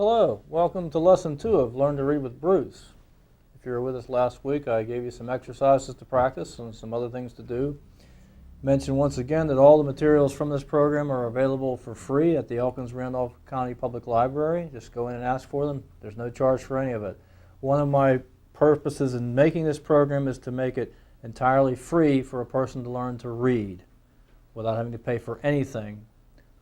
Hello, welcome to Lesson 2 of Learn to Read with Bruce. If you were with us last week, I gave you some exercises to practice and some other things to do. Mention once again that all the materials from this program are available for free at the Elkins Randolph County Public Library. Just go in and ask for them. There's no charge for any of it. One of my purposes in making this program is to make it entirely free for a person to learn to read without having to pay for anything.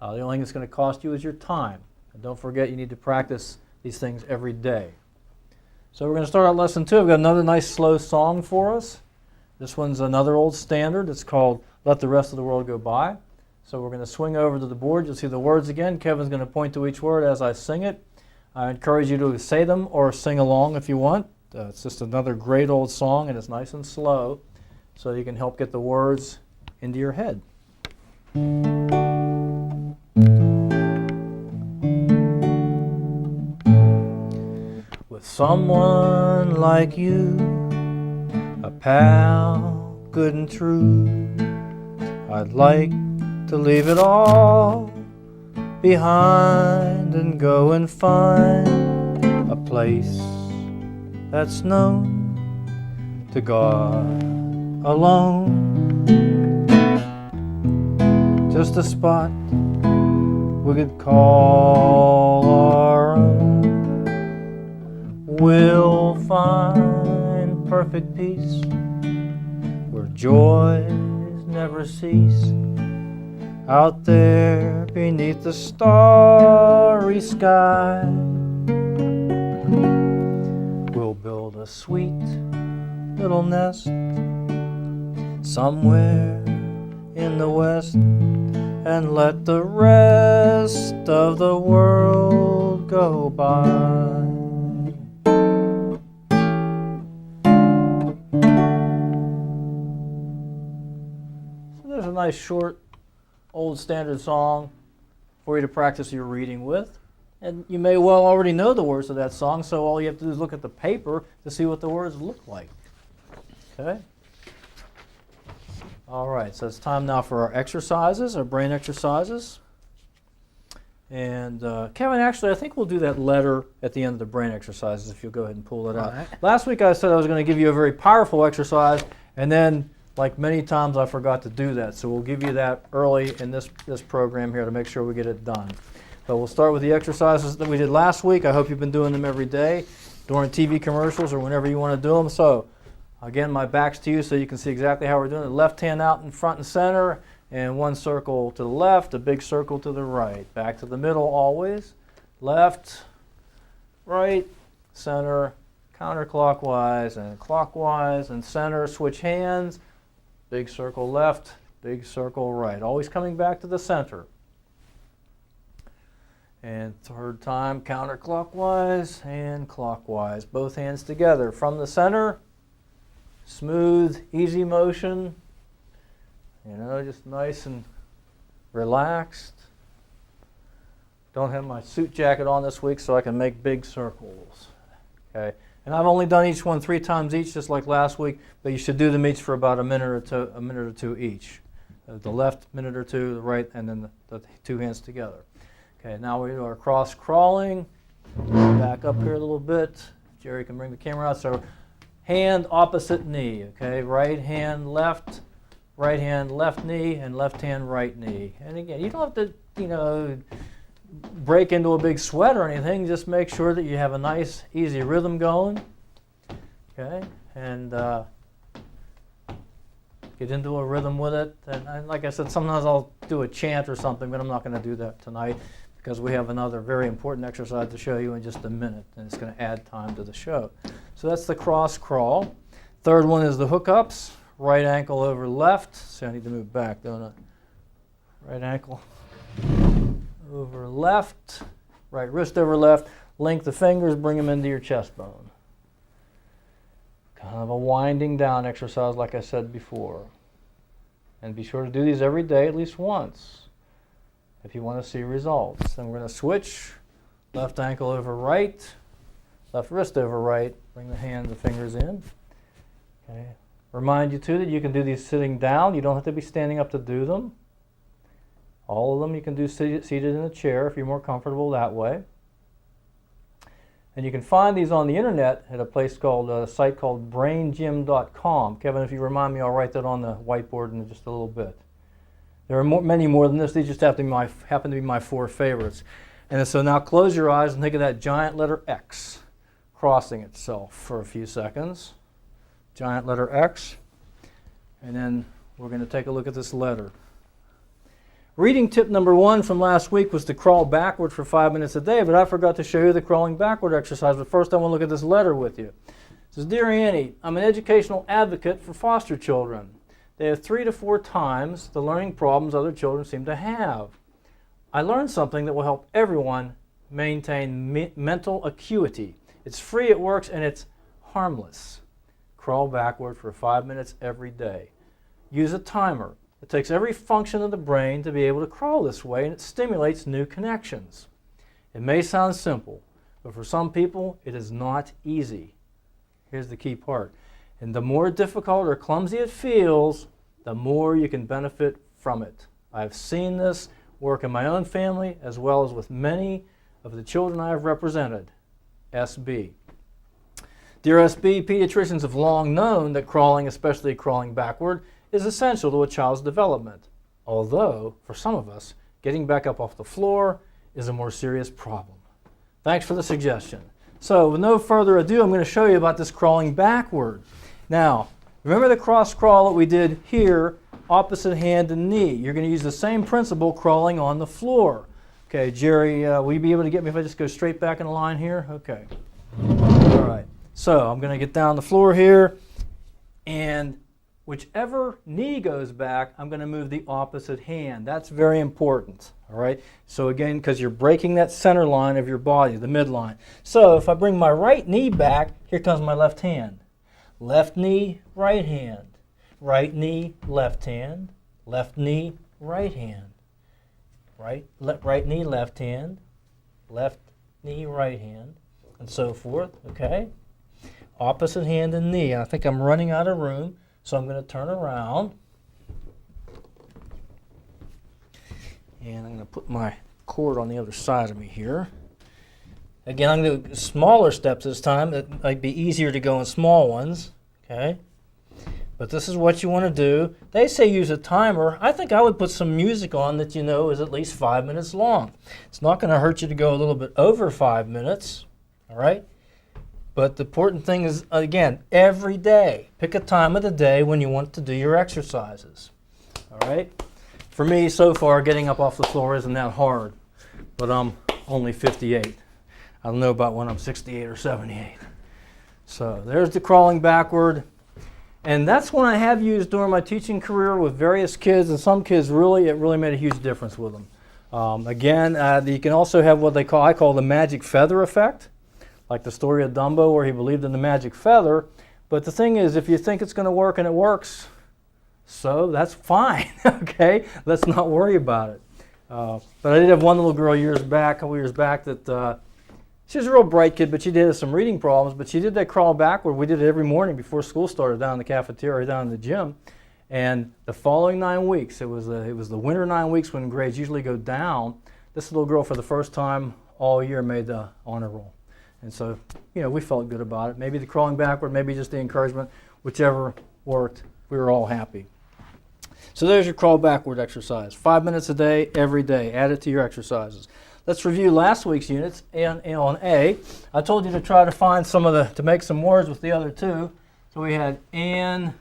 The only thing it's going to cost you is your time. And don't forget, you need to practice these things every day. So we're going to start out Lesson 2. We've got another nice slow song for us. This one's another old standard. It's called Let the Rest of the World Go By. So we're going to swing over to the board. You'll see the words again. Kevin's going to point to each word as I sing it. I encourage you to say them or sing along if you want. It's just another great old song, and it's nice and slow, so you can help get the words into your head. With someone like you, a pal, good and true, I'd like to leave it all behind and go and find a place that's known to God alone. Just a spot we could call our own. We'll find perfect peace where joys never cease. Out there beneath the starry sky, we'll build a sweet little nest somewhere in the west and let the rest of the world go by. There's a nice short old standard song for you to practice your reading with. And you may well already know the words of that song, so all you have to do is look at the paper to see what the words look like. Okay? All right, so it's time now for our exercises, our brain exercises. And Kevin, actually, I think we'll do that letter at the end of the brain exercises if you'll go ahead and pull it out. Right. Last week I said I was going to give you a very powerful exercise, and then like many times I forgot to do that, so we'll give you that early in this program here to make sure we get it done. But we'll start with the exercises that we did last week. I hope you've been doing them every day during TV commercials or whenever you want to do them. So again, my back's to you so you can see exactly how we're doing it. Left hand out in front and center, and one circle to the left, a big circle to the right. Back to the middle always. Left, right, center, counterclockwise and clockwise and center. Switch hands. Big circle left, big circle right. Always coming back to the center. And third time, counterclockwise and clockwise. Both hands together. From the center, smooth, easy motion. Just nice and relaxed. Don't have my suit jacket on this week so I can make big circles. Okay. And I've only done each one 3 times each, just like last week, but you should do them each for about a minute or two each. The left minute or two, the right, and then the 2 hands together. Okay, now we do our cross crawling. Back up here a little bit. Jerry can bring the camera out. So hand opposite knee. Okay, right hand left knee, and left hand right knee. And again, you don't have to, break into a big sweat or anything. Just make sure that you have a nice, easy rhythm going. Okay, and get into a rhythm with it. And like I said, sometimes I'll do a chant or something, but I'm not going to do that tonight because we have another very important exercise to show you in just a minute, and it's going to add time to the show. So that's the cross crawl. Third one is the hookups. Right ankle over left. See, I need to move back, don't I? Right ankle over left, right wrist over left, link the fingers, bring them into your chest bone. Kind of a winding down exercise like I said before. And be sure to do these every day at least once if you want to see results. Then we're going to switch, left ankle over right, left wrist over right, bring the fingers in. Okay. Remind you too that you can do these sitting down. You don't have to be standing up to do them. All of them you can do seated in a chair if you're more comfortable that way. And you can find these on the internet at a site called braingym.com. Kevin, if you remind me, I'll write that on the whiteboard in just a little bit. There are many more than this. These just happen to be my 4 favorites. And so now close your eyes and think of that giant letter X crossing itself for a few seconds. Giant letter X. And then we're going to take a look at this letter. Reading tip number 1 from last week was to crawl backward for 5 minutes a day, but I forgot to show you the crawling backward exercise. But first I want to look at this letter with you. It says, Dear Annie, I'm an educational advocate for foster children. They have 3 to 4 times the learning problems other children seem to have. I learned something that will help everyone maintain mental acuity. It's free, it works, and it's harmless. Crawl backward for 5 minutes every day. Use a timer. It takes every function of the brain to be able to crawl this way, and it stimulates new connections. It may sound simple, but for some people, it is not easy. Here's the key part. And the more difficult or clumsy it feels, the more you can benefit from it. I've seen this work in my own family as well as with many of the children I have represented. SB. Dear SB, pediatricians have long known that crawling, especially crawling backward, is essential to a child's development. Although, for some of us, getting back up off the floor is a more serious problem. Thanks for the suggestion. So, with no further ado, I'm going to show you about this crawling backward. Now, remember the cross crawl that we did here, opposite hand and knee. You're going to use the same principle crawling on the floor. Okay, Jerry, will you be able to get me if I just go straight back in the line here? Okay. All right. So, I'm going to get down the floor here, and whichever knee goes back, I'm going to move the opposite hand. That's very important. All right. So again, because you're breaking that center line of your body, the midline. So if I bring my right knee back, here comes my left hand. Left knee, right hand. Right knee, left hand. Left knee, right hand. Right knee, left hand. Left knee, right hand. And so forth. Okay. Opposite hand and knee. I think I'm running out of room. So I'm going to turn around, and I'm going to put my cord on the other side of me here. Again, I'm going to do smaller steps this time. It might be easier to go in small ones, okay? But this is what you want to do. They say use a timer. I think I would put some music on that you know is at least 5 minutes long. It's not going to hurt you to go a little bit over 5 minutes, all right? But the important thing is, again, every day, pick a time of the day when you want to do your exercises. All right? For me, so far, getting up off the floor isn't that hard. But I'm only 58. I don't know about when I'm 68 or 78. So there's the crawling backward. And that's one I have used during my teaching career with various kids. And some kids, it really made a huge difference with them. Again, you can also have what I call the magic feather effect. Like the story of Dumbo where he believed in the magic feather. But the thing is, if you think it's going to work and it works, so that's fine, okay? Let's not worry about it. But I did have one little girl a couple years back, that she was a real bright kid, but she did have some reading problems. But she did that crawl backward. We did it every morning before school started down in the cafeteria, down in the gym. And the following 9 weeks, it was the winter 9 weeks when grades usually go down. This little girl, for the first time all year, made the honor roll. And so, we felt good about it. Maybe the crawling backward, maybe just the encouragement, whichever worked, we were all happy. So there's your crawl backward exercise. 5 minutes a day, every day. Add it to your exercises. Let's review last week's units on A. I told you to try to find to make some words with the other two. So we had an,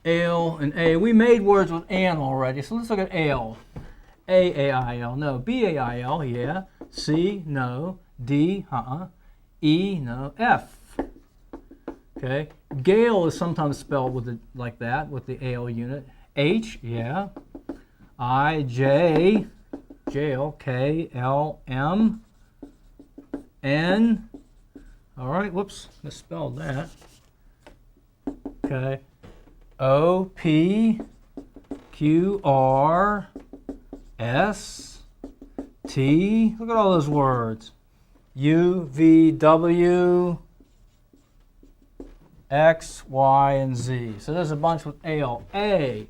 ale, and A. We made words with an already, so let's look at ale. A-A-I-L, no. B-A-I-L, yeah. C, no. D, E, no. F. Okay. Gale is sometimes spelled like that, with the AL unit. H, yeah. I, J, jail. K, L, M, N. All right, whoops, misspelled that. Okay. O, P, Q, R, S, T. Look at all those words. U, V, W, X, Y, and Z. So there's a bunch with AL. A,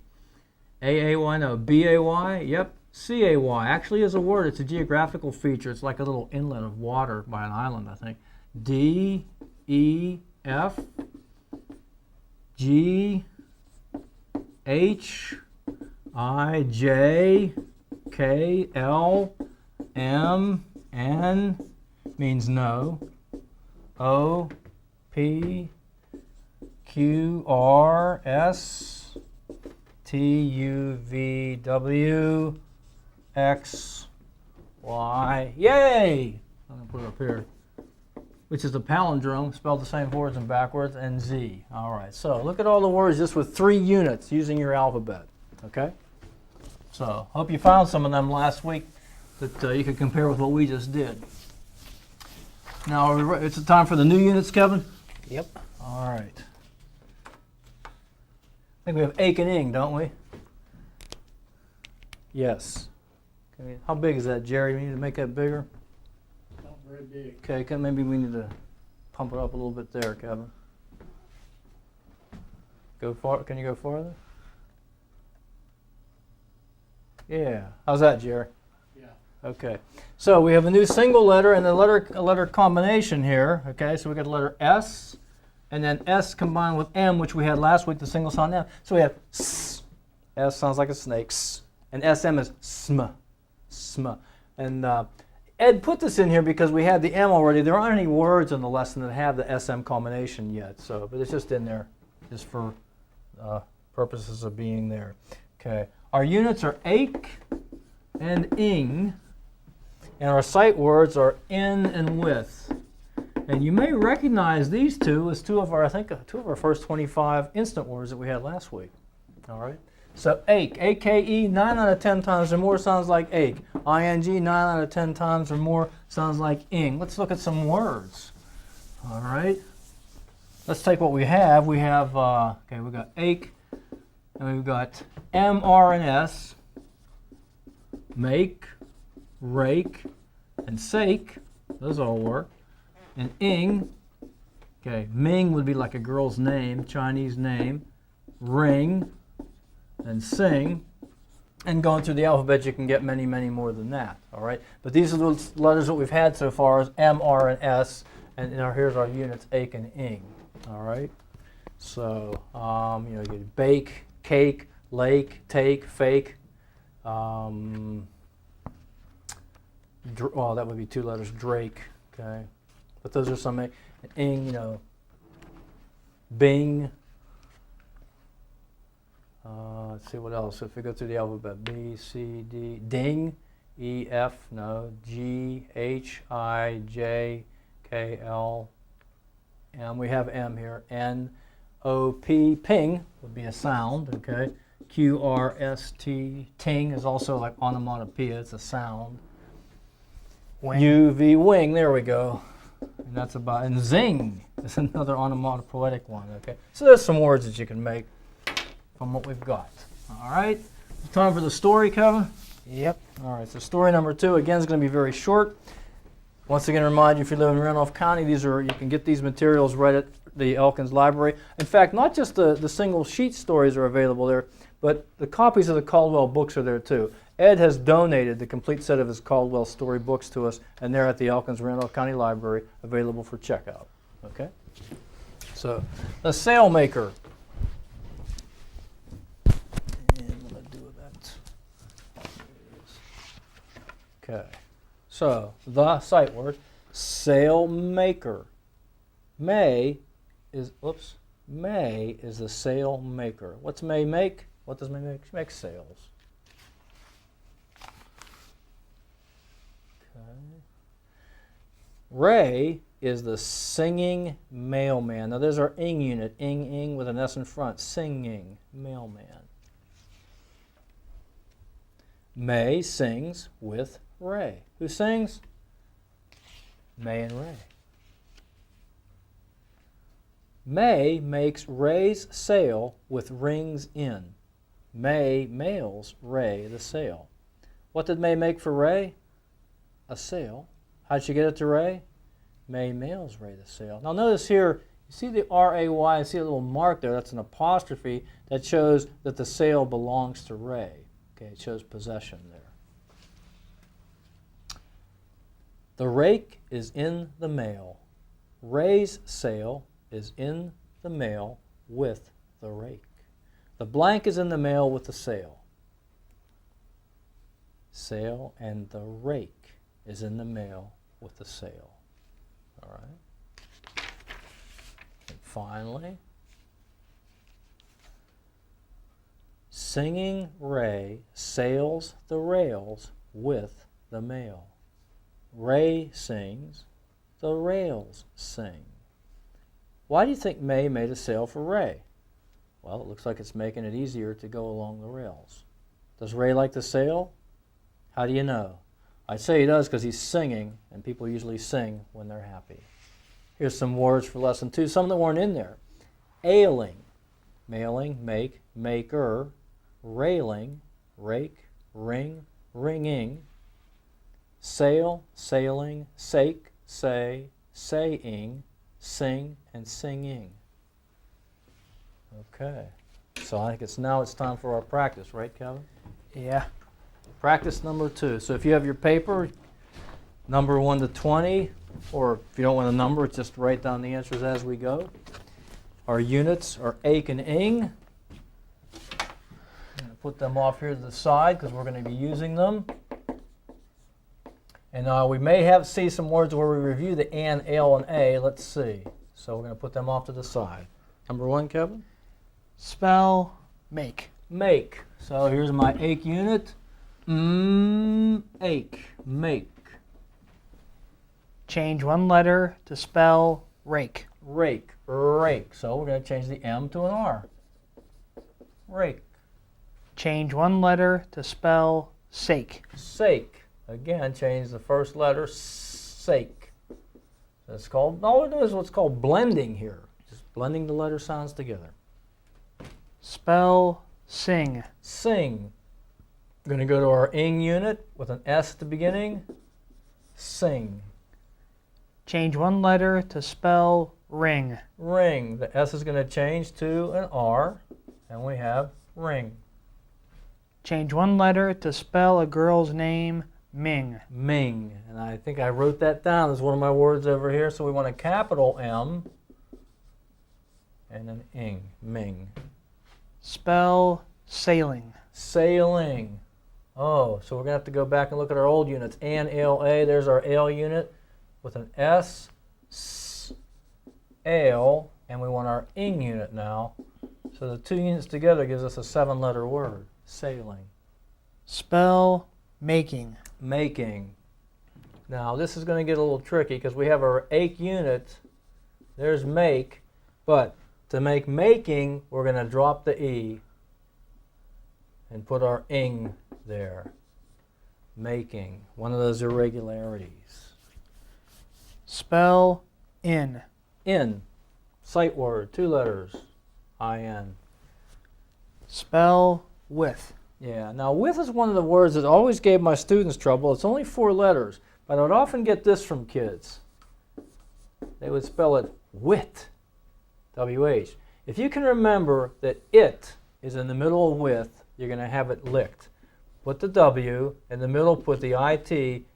A-A-Y, no. B-A-Y, yep. C-A-Y actually is a word. It's a geographical feature. It's like a little inlet of water by an island, I think. D-E-F-G-H-I-J-K-L-M-N means no. O-P-Q-R-S-T-U-V-W-X-Y. Yay! I'm going to put it up here. Which is a palindrome, spelled the same forwards and backwards, and Z. All right, so look at all the words just with 3 units using your alphabet, okay? So hope you found some of them last week that you could compare with what we just did. Now, it's time for the new units, Kevin? Yep. All right. I think we have ache and ing, don't we? Yes. Okay. How big is that, Jerry? We need to make that bigger? Not very big. Okay, maybe we need to pump it up a little bit there, Kevin. Go far. Can you go farther? Yeah. How's that, Jerry? Yeah. Okay. So we have a new single letter and a letter combination here. Okay, so we got the letter S, and then S combined with M, which we had last week, the single sound M. So we have S. S sounds like a snake. S. And SM is sm. Sm. And Ed put this in here because we had the M already. There aren't any words in the lesson that have the SM combination yet, so but it's just in there, just for purposes of being there. Okay. Our units are ache and ing, and our sight words are in and with. And you may recognize these two as two of our first 25 instant words that we had last week. All right. So ache, A-K-E, 9 out of 10 times or more sounds like ache. I-N-G, 9 out of 10 times or more sounds like ing. Let's look at some words. All right. Let's take what we have. We have, okay, we've got ache, and we've got M, R, and S, make, rake, and sake. Those all work. And ing, okay, Ming would be like a girl's name, Chinese name. Ring, and sing. And going through the alphabet, you can get many, many more than that. All right. But these are the letters that we've had so far: is M, R, and S. And here's our units: ache and ing. All right. So you get bake, cake, lake, take, fake. Well, that would be 2 letters. Drake. Okay. But those are some ing. Bing. Let's see what else. If we go through the alphabet, B, C, D, ding, E, F, no, G, H, I, J, K, L, and we have M here, N, O, P, ping would be a sound, okay. Q, R, S, T, ting is also like onomatopoeia, it's a sound. Wing. U, V, wing, there we go. And that's about, and zing is another onomatopoetic one, okay. So there's some words that you can make from what we've got. All right, time for the story, Kevin? Yep. All right, so story number 2, again, is going to be very short. Once again, remind you, if you live in Randolph County, you can get these materials right at the Elkins Library. In fact, not just the single sheet stories are available there, but the copies of the Caldwell books are there too. Ed has donated the complete set of his Caldwell story books to us, and they're at the Elkins Randolph County Library, available for checkout. Okay? So, the Sailmaker. Okay, so the sight word, sailmaker. May is the sail maker. What's May make? What does May make? She makes sails. Okay. Ray is the singing mailman. Now there's our ing unit, ing with an S in front, singing mailman. May sings with Ray. Who sings? May and Ray. May makes Ray's sail with rings in. May mails Ray the sail. What did May make for Ray? A sail. How'd she get it to Ray? May mails Ray the sail. Now notice here, you see the R-A-Y, see a little mark there, that's an apostrophe that shows that the sail belongs to Ray. Okay, it shows possession there. The rake is in the mail. Ray's sail is in the mail with the rake. The blank is in the mail with the sail. Sail and the rake is in the mail with the sail. All right. And finally, singing Ray sails the rails with the mail. Ray sings, the rails sing. Why do you think May made a sail for Ray? Well, it looks like it's making it easier to go along the rails. Does Ray like to sail? How do you know? I'd say he does because he's singing, and people usually sing when they're happy. Here's some words for lesson 2, some that weren't in there. Ailing, mailing, make, maker, railing, rake, ring, ringing, sail, sailing, sake, say, saying, sing, and singing. Okay, so I think it's time for our practice, right, Kevin? Yeah. Practice number 2. So if you have your paper, number 1 to 20, or if you don't want a number, just write down the answers as we go. Our units are ache and ing. I'm going to put them off here to the side because we're going to be using them. And we may see some words where we review the an, ale, and a. Let's see. So we're going to put them off to the side. Number 1, Kevin? Spell make. Make. So here's my ache unit. Ache. Make. Change one letter to spell rake. Rake. Rake. So we're going to change the M to an R. Rake. Change one letter to spell sake. Sake. Again, change the first letter, sake. So it's called, all we're doing is what's called blending here. Just blending the letter sounds together. Spell sing. Sing. We're going to go to our ing unit with an S at the beginning. Sing. Change one letter to spell ring. Ring. The S is going to change to an R, and we have ring. Change one letter to spell a girl's name, Ming. Ming. And I think I wrote that down as one of my words over here, so we want a capital M and an ing. Ming. Spell sailing. Sailing. Oh, so we're going to have to go back and look at our old units. An, ale, a. There's our ale unit with an S, ale, and we want our ing unit now. So the 2 units together gives us a 7-letter word. Sailing. Spell making. Making. Now this is going to get a little tricky because we have our ache unit. There's make, but to make making, we're going to drop the E and put our ing there. Making. One of those irregularities. Spell in. In. Sight word. 2 letters. I-N. Spell with. Yeah. Now with is one of the words that always gave my students trouble. It's only 4 letters, but I would often get this from kids. They would spell it wit. W-H. If you can remember that it is in the middle of with, you're going to have it licked. Put the W, in the middle put the IT,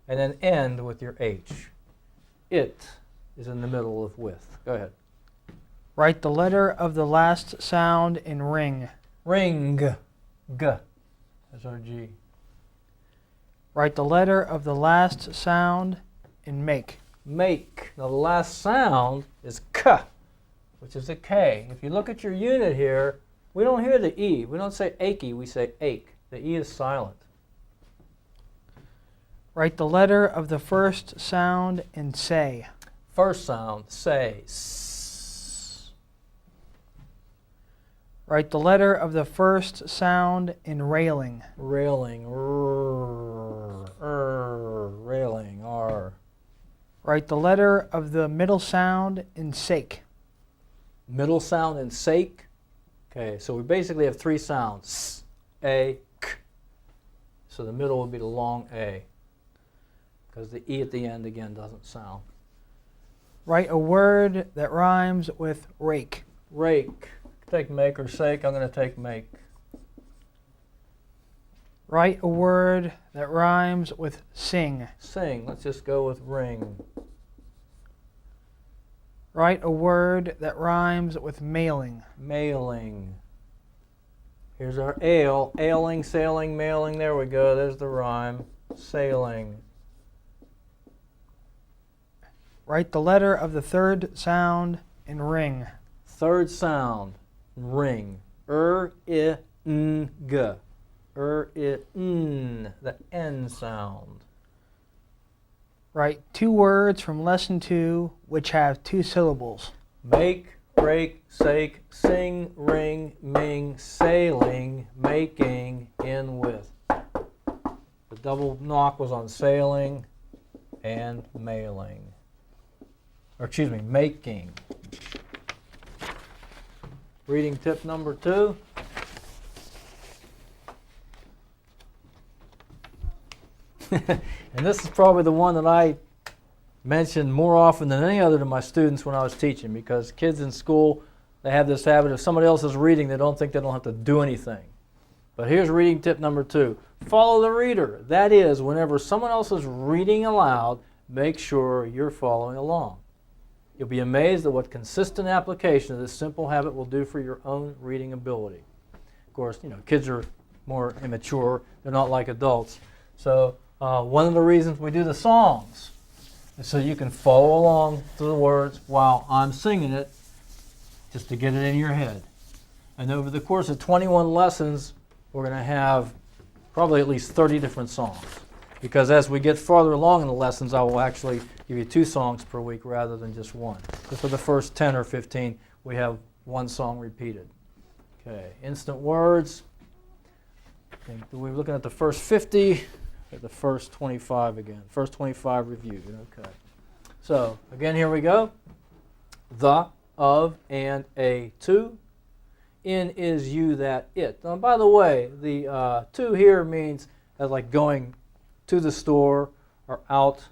and then end with your H. It is in the middle of with. Go ahead. Write the letter of the last sound in ring. Ring. G. That's our G. Write the letter of the last sound in make. Make. Now the last sound is K, which is a K. If you look at your unit here, we don't hear the E. We don't say achy, we say ache. The E is silent. Write the letter of the first sound in say. First sound, say. S. Write the letter of the first sound in railing. Railing. Railing. R. Write the letter of the middle sound in sake. Middle sound in sake. Okay, so we basically have 3 sounds. S, A, K. So the middle would be the long A, because the E at the end again doesn't sound. Write a word that rhymes with rake. Rake. Take make or sake. I'm going to take make. Write a word that rhymes with sing. Sing. Let's just go with ring. Write a word that rhymes with mailing. Mailing. Here's our ale. Ailing, sailing, mailing. There we go. There's the rhyme. Sailing. Write the letter of the third sound in ring. Third sound. Ring. I, N, G. I, N. The N sound. Write 2 words from lesson 2 which have 2 syllables. Make, break, sake, sing, ring, ming, sailing, making, in with. The double knock was on sailing and mailing. Or excuse me, making. Reading tip number 2. And this is probably the one that I mention more often than any other to my students when I was teaching, because kids in school, they have this habit of somebody else is reading, they don't think they don't have to do anything. But here's reading tip number 2. Follow the reader. That is, whenever someone else is reading aloud, make sure you're following along. You'll be amazed at what consistent application of this simple habit will do for your own reading ability. Of course, kids are more immature. They're not like adults. So one of the reasons we do the songs is so you can follow along to the words while I'm singing it, just to get it in your head. And over the course of 21 lessons, we're going to have probably at least 30 different songs. Because as we get farther along in the lessons, I will actually give you 2 songs per week rather than just 1. So for the first 10 or 15, we have 1 song repeated. Okay, instant words. Okay, we're looking at the first 50. At the first 25 again. First 25 reviewed. Okay. So again, here we go. The, of, and, a, to. In, is, you, that, it. Now, by the way, the to here means as like going to the store or out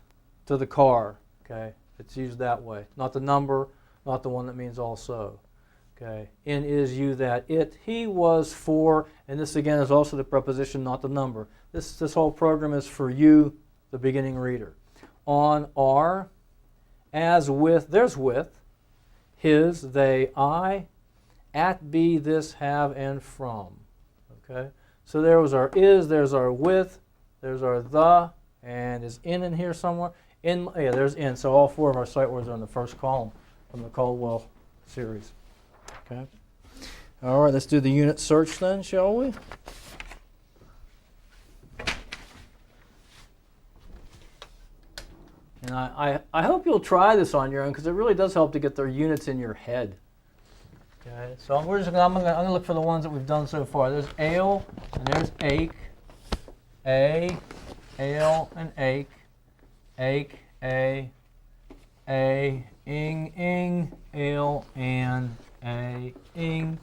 to the car. Okay, it's used that way. Not the number, not the one that means also. Okay. In, is, you, that, it. He was for, and this again is also the preposition, not the number. This whole program is for you, the beginning reader. On, are, as, with, there's with, his, they, I, at, be, this, have, and from. Okay? So there was our is, there's our with, there's our the, and is in here somewhere. Yeah, there's in. So all 4 of our sight words are in the first column from the Caldwell series. Okay? All right, let's do the unit search then, shall we? And I hope you'll try this on your own, because it really does help to get their units in your head. Okay, so I'm going to look for the ones that we've done so far. There's ale, and there's ache, ale, and ache, ing, ale, and ing,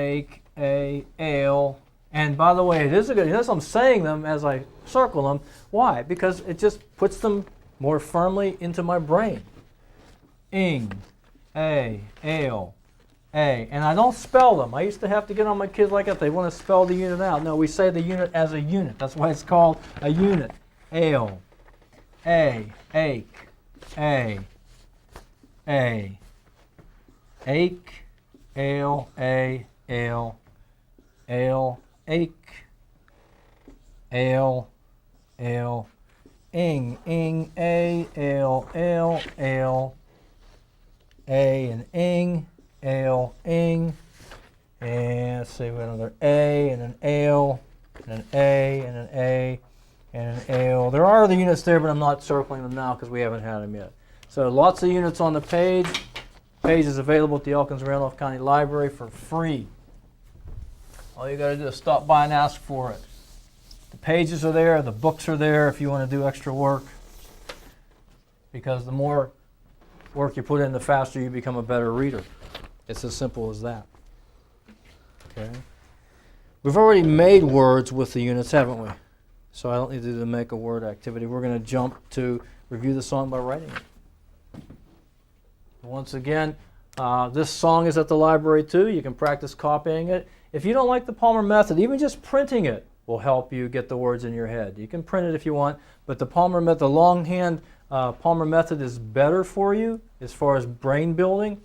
ache, ale. And by the way, it is a good, notice I'm saying them as I circle them. Why? Because it just puts them more firmly into my brain. Ing, ale, and I don't spell them. I used to have to get on my kids like that. They want to spell the unit out. No, we say the unit as a unit. That's why it's called a unit. Ale, ache, ache, ale, ale, ache, ale, ing, ale, a and ing, ale, ing, and let's see, we have another a and an ale, and an a and an a and an ale. There are other units there, but I'm not circling them now because we haven't had them yet. So lots of units on the page. Page is available at the Elkins-Randolph County Library for free. All you got to do is stop by and ask for it. The pages are there, the books are there if you want to do extra work, because the more work you put in, the faster you become a better reader. It's as simple as that. Okay. We've already made words with the units, haven't we? So I don't need to do the make a word activity. We're going to jump to review the song by writing it. Once again, this song is at the library too. You can practice copying it. If you don't like the Palmer method, even just printing it will help you get the words in your head. You can print it if you want, but the Palmer method, the longhand Palmer method is better for you as far as brain building.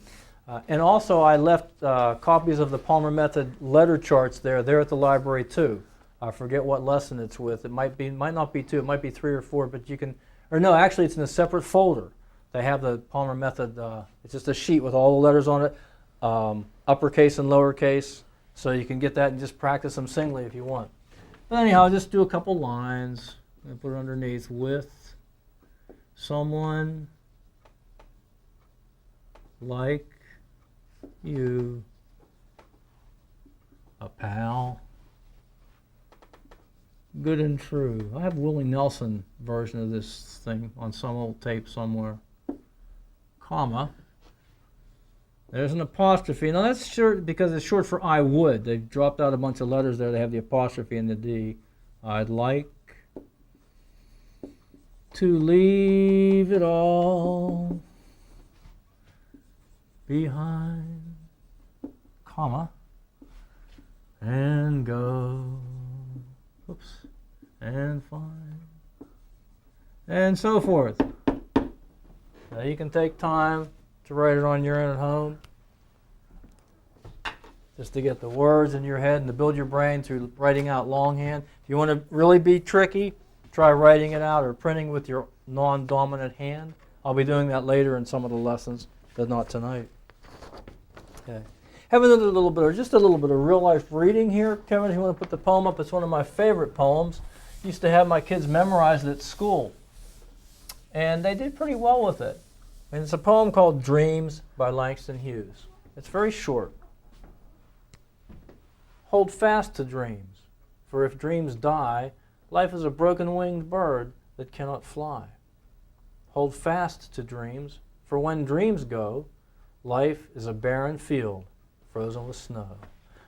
And also I left copies of the Palmer method letter charts there at the library too. I forget what lesson it's with. It might not be 2, it might be 3 or 4, but you can, or no, actually it's in a separate folder. They have the Palmer method, it's just a sheet with all the letters on it, uppercase and lowercase, so you can get that and just practice them singly if you want. But anyhow, I'll just do a couple lines and put it underneath. With someone like you, a pal, good and true. I have Willie Nelson version of this thing on some old tape somewhere. Comma. There's an apostrophe. Now that's short because it's short for I would. They've dropped out a bunch of letters there. They have the apostrophe and the D. I'd like to leave it all behind, comma, and go, oops, and find, and so forth. Now you can take time to write it on your own at home, just to get the words in your head and to build your brain through writing out longhand. If you want to really be tricky, try writing it out or printing with your non-dominant hand. I'll be doing that later in some of the lessons, but not tonight. Okay. Having just a little bit of real life reading here. Kevin, if you want to put the poem up, it's one of my favorite poems. Used to have my kids memorize it at school, and they did pretty well with it. And it's a poem called Dreams by Langston Hughes. It's very short. Hold fast to dreams, for if dreams die, life is a broken-winged bird that cannot fly. Hold fast to dreams, for when dreams go, life is a barren field frozen with snow.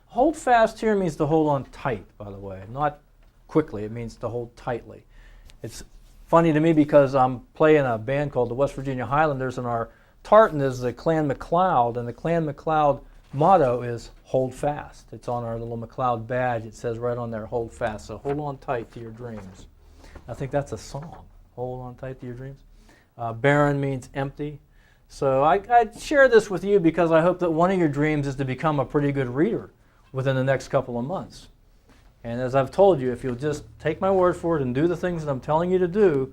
Hold fast here means to hold on tight, by the way, not quickly. It means to hold tightly. It's funny to me because I'm playing a band called the West Virginia Highlanders, and our tartan is the Clan MacLeod, and the Clan MacLeod motto is hold fast. It's on our little MacLeod badge. It says right on there, hold fast. So hold on tight to your dreams. I think that's a song, hold on tight to your dreams. Barren means empty. So I share this with you because I hope that one of your dreams is to become a pretty good reader within the next couple of months. And as I've told you, if you'll just take my word for it and do the things that I'm telling you to do,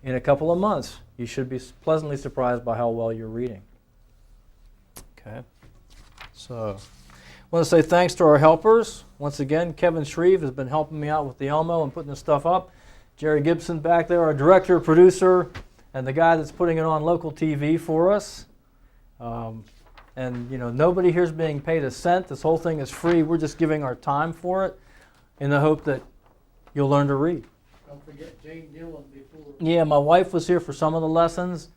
in a couple of months, you should be pleasantly surprised by how well you're reading. Okay. So I want to say thanks to our helpers. Once again, Kevin Shreve has been helping me out with the Elmo and putting this stuff up. Jerry Gibson back there, our director, producer, and the guy that's putting it on local TV for us. And you know, nobody here's being paid a cent. This whole thing is free. We're just giving our time for it in the hope that you'll learn to read. Don't forget Jane Dillon before. Yeah, my wife was here for some of the lessons.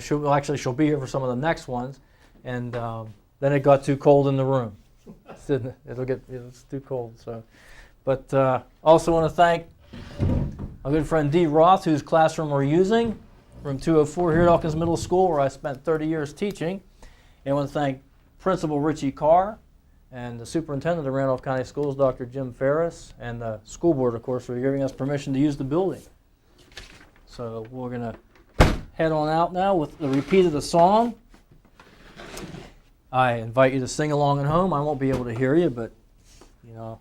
She'll be here for some of the next ones. And then it got too cold in the room. It's too cold. So, but also want to thank my good friend Dee Roth, whose classroom we're using, room 204 here at Elkins Middle School, where I spent 30 years teaching. And I want to thank Principal Richie Carr and the Superintendent of Randolph County Schools, Dr. Jim Ferris, and the school board, of course, for giving us permission to use the building. So we're going to head on out now with the repeat of the song. I invite you to sing along at home. I won't be able to hear you, but you know,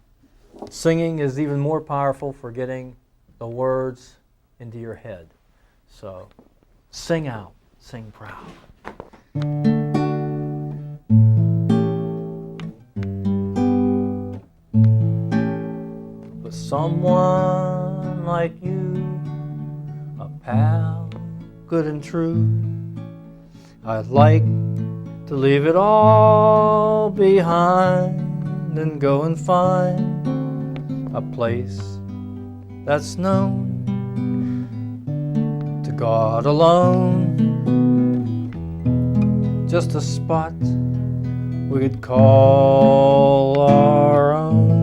singing is even more powerful for getting the words into your head. So sing out, sing proud. With someone like you, a pal, good and true, I'd like to leave it all behind and go and find a place that's known to God alone. Just a spot we could call our own.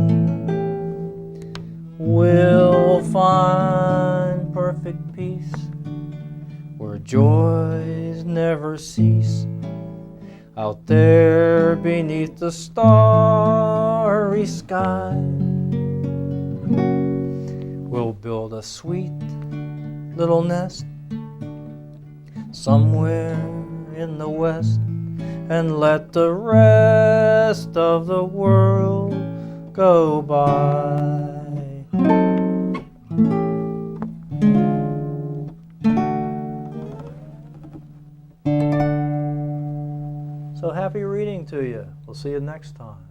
We'll find perfect peace where joys never cease, out there beneath the stars. starry sky. We'll build a sweet little nest somewhere in the west, and let the rest of the world go by. So happy reading to you. We'll see you next time.